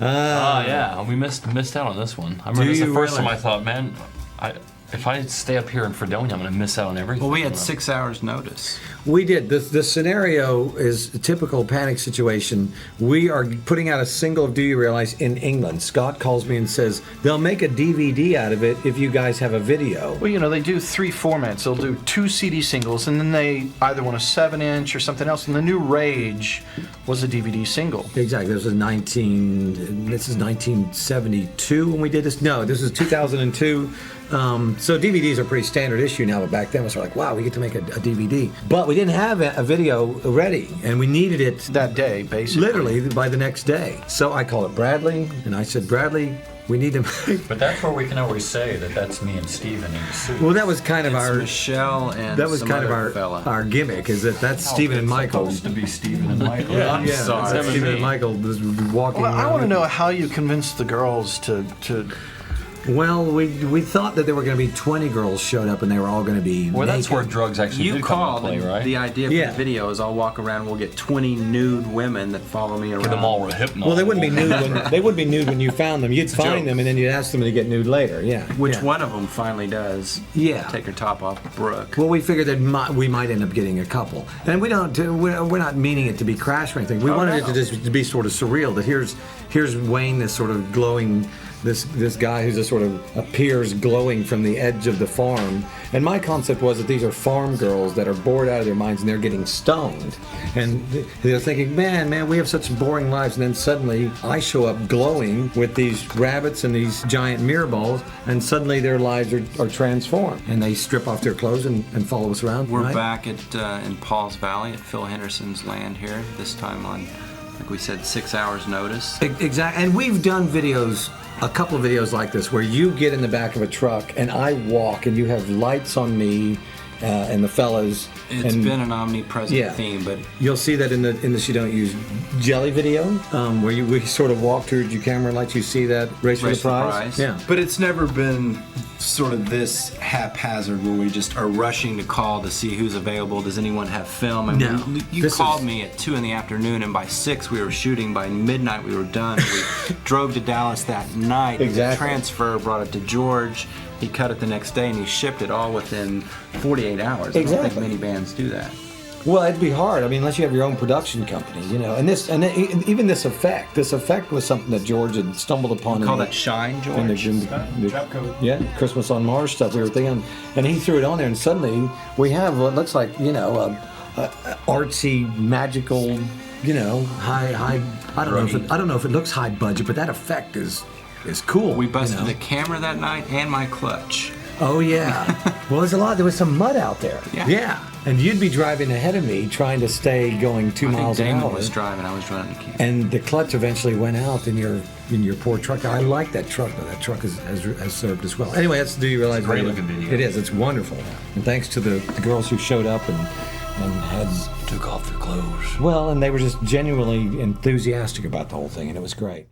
Yeah, we missed out on this one. I remember this the first time I thought, man, if I stay up here in Fredonia, I'm going to miss out on everything. Well, we had 6 hours notice. We did. The scenario is a typical panic situation. We are putting out a single of Do You Realize in England. Scott calls me and says, they'll make a DVD out of it if you guys have a video. Well, you know, they do 3 formats. They'll do 2 CD singles, and then they either want a 7-inch or something else. And the new Rage was a DVD single. Exactly. This is 1972 when we did this. No, this is 2002. So DVDs are pretty standard issue now, but back then it was like, wow, we get to make a DVD. But we didn't have a video ready, and we needed it that day, basically. Literally by the next day. So I called it Bradley, and I said, Bradley, we need to make... But that's where we can always say that that's me and Steven in the suit. Well, that was kind of our... Michelle and that was some kind of other fella. our gimmick, is that's Steven and Michael. It's supposed to be Steven and Michael. I'm Yeah, sorry. Steven and Michael was walking Well, I around. want to know how you convinced the girls to Well, we thought that there were going to be 20 girls showed up, and they were all going to be Well, that's naked. where drugs actually You do come called, into play, and right? the idea for Yeah. the video is I'll walk around and we'll get 20 nude women that follow me around. Get them all hypnotized. Well, they wouldn't be nude. They wouldn't be nude when you found them. You'd find them, and then you'd ask them to get nude later. Yeah. Which yeah. one of them finally does Yeah. take her top off Brooke. Well, we figured that we might end up getting a couple, and we're not meaning it to be crash or anything. We wanted it to just to be sort of surreal. That here's Wayne, this sort of glowing, this guy who just sort of appears glowing from the edge of the farm. And my concept was that these are farm girls that are bored out of their minds and they're getting stoned, and they're thinking, man, we have such boring lives. And then suddenly I show up glowing with these rabbits and these giant mirror balls, and suddenly their lives are transformed, and they strip off their clothes and follow us around. We're right? back at in Paul's Valley at Phil Henderson's land here, this time on, like we said, 6 hours notice. Exactly, and we've done videos, a couple of videos like this, where you get in the back of a truck and I walk, and you have lights on me and the fellas. It's been an omnipresent theme, but you'll see that in the She Don't Use Jelly video, where we sort of walk towards your camera lights. You see that Race for the Prize? Yeah. But it's never been sort of this haphazard where we just are rushing to call to see who's available. Does anyone have film? And No. you called me at 2 in the afternoon, and by 6 we were shooting. By midnight we were done. We drove to Dallas that night. Exactly. Transfer, brought it to George. He cut it the next day, and he shipped it all within 48 hours. I don't think many bands do that. Well, it'd be hard. I mean, unless you have your own production company, you know. And even this effect was something that George had stumbled upon. Call that Shine, George. In the Christmas on Mars stuff we were thinking, and he threw it on there, and suddenly we have what looks like, you know, a artsy, magical, you know, high. I don't know if it looks high budget, but that effect is cool. We busted the camera that night and my clutch. Oh yeah. Well, there was some mud out there. Yeah. And you'd be driving ahead of me, trying to stay going 2 miles an Damon hour. was driving. I was running the key. And the clutch eventually went out in your poor truck. I like that truck though. That truck has served as well. Anyway, that's Do You Realize? It's a great looking video. It is. It's wonderful. And thanks to the girls who showed up and took off their clothes. Well, and they were just genuinely enthusiastic about the whole thing, and it was great.